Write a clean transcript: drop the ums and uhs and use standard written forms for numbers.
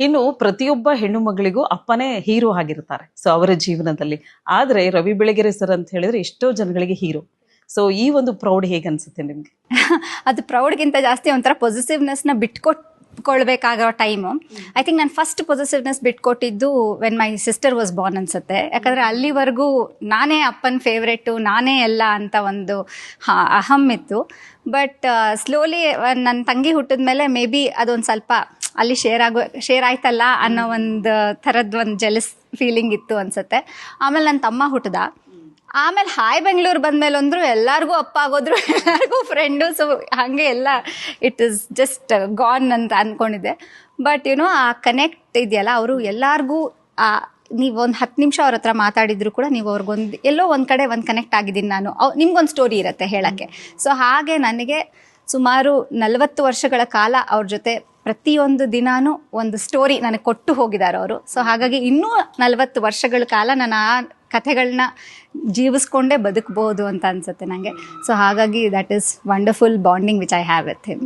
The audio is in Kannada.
ಇನ್ನು ಪ್ರತಿಯೊಬ್ಬ ಹೆಣ್ಣು ಮಗಳಿಗೂ ಅಪ್ಪನೇ ಹೀರೋ ಆಗಿರ್ತಾರೆ ಸೊ ಅವರ ಜೀವನದಲ್ಲಿ. ಆದ್ರೆ ರವಿ ಬೆಳಗೆರೆ ಸರ್ ಅಂತ ಹೇಳಿದ್ರೆ ಎಷ್ಟೋ ಜನಗಳಿಗೆ ಹೀರೋ. ಸೊ ಈ ಒಂದು ಪ್ರೌಡ್ ಹೇಗೆ ಅನ್ಸುತ್ತೆ ನಿಮ್ಗೆ? ಅದು ಪ್ರೌಡ್ಗಿಂತ ಜಾಸ್ತಿ ಒಂಥರ ಪಾಸಿಟಿವ್ನೆಸ್ನ ಬಿಟ್ಕೊಟ್ಕೊಳ್ಬೇಕಾಗೋ ಟೈಮು. ಐ ಥಿಂಕ್ ನಾನು ಫಸ್ಟ್ ಪಾಸಿಟಿವ್ನೆಸ್ ಬಿಟ್ಕೊಟ್ಟಿದ್ದು when my sister was born ಅನ್ಸುತ್ತೆ. ಯಾಕಂದರೆ ಅಲ್ಲಿವರೆಗೂ ನಾನೇ ಅಪ್ಪನ ಫೇವ್ರೇಟು, ನಾನೇ ಎಲ್ಲ ಅಂತ ಒಂದು ಅಹಂ ಇತ್ತು. ಬಟ್ ಸ್ಲೋಲಿ ನನ್ನ ತಂಗಿ ಹುಟ್ಟಿದ ಮೇಲೆ ಮೇ ಬಿ ಅದೊಂದು ಸ್ವಲ್ಪ ಅಲ್ಲಿ ಶೇರ್ ಆಯ್ತಲ್ಲ ಅನ್ನೋ ಒಂದು ಥರದ್ದು ಒಂದು ಜೆಲಸ್ ಫೀಲಿಂಗ್ ಇತ್ತು ಅನ್ಸುತ್ತೆ. ಆಮೇಲೆ ನನ್ನ ತಮ್ಮ ಹುಟ್ಟಿದ. ಆಮೇಲೆ ಹಾಯ್ ಬೆಂಗಳೂರು ಬಂದಮೇಲೆ ಅಂದರು ಎಲ್ಲರಿಗೂ ಅಪ್ಪ ಆಗೋದ್ರು, ಎಲ್ಲರಿಗೂ ಫ್ರೆಂಡು. ಸೊ ಹಾಗೆ ಎಲ್ಲ ಇಟ್ ಇಸ್ ಜಸ್ಟ್ ಗಾನ್ ಅಂತ ಅಂದ್ಕೊಂಡಿದ್ದೆ. ಬಟ್ ಯುನೋ ಆ ಕನೆಕ್ಟ್ ಇದೆಯಲ್ಲ, ಅವರು ಎಲ್ಲರಿಗೂ ನೀವು ಒಂದು 10 ನಿಮಿಷ ಅವ್ರ ಹತ್ರ ಮಾತಾಡಿದ್ರು ಕೂಡ ನೀವು ಅವ್ರಿಗೊಂದು ಎಲ್ಲೋ ಒಂದು ಕಡೆ ಒಂದು ಕನೆಕ್ಟ್ ಆಗಿದ್ದೀನಿ ನಾನು. ನಿಮ್ಗೊಂದು ಸ್ಟೋರಿ ಇರುತ್ತೆ ಹೇಳೋಕ್ಕೆ. ಸೊ ಹಾಗೆ ನನಗೆ ಸುಮಾರು 40 ವರ್ಷಗಳ ಕಾಲ ಅವ್ರ ಜೊತೆ ಪ್ರತಿಯೊಂದು ದಿನಾನೂ ಒಂದು ಸ್ಟೋರಿ ನನಗೆ ಕೊಟ್ಟು ಹೋಗಿದ್ದಾರೆ ಅವರು. ಸೊ ಹಾಗಾಗಿ ಇನ್ನೂ 40 ವರ್ಷಗಳ ಕಾಲ ನಾನು ಆ ಕಥೆಗಳನ್ನ ಜೀವಿಸ್ಕೊಂಡೇ ಬದುಕಬಹುದು ಅಂತ ಅನ್ಸುತ್ತೆ ನನಗೆ. ಸೊ ಹಾಗಾಗಿ that is wonderful bonding which I have with him.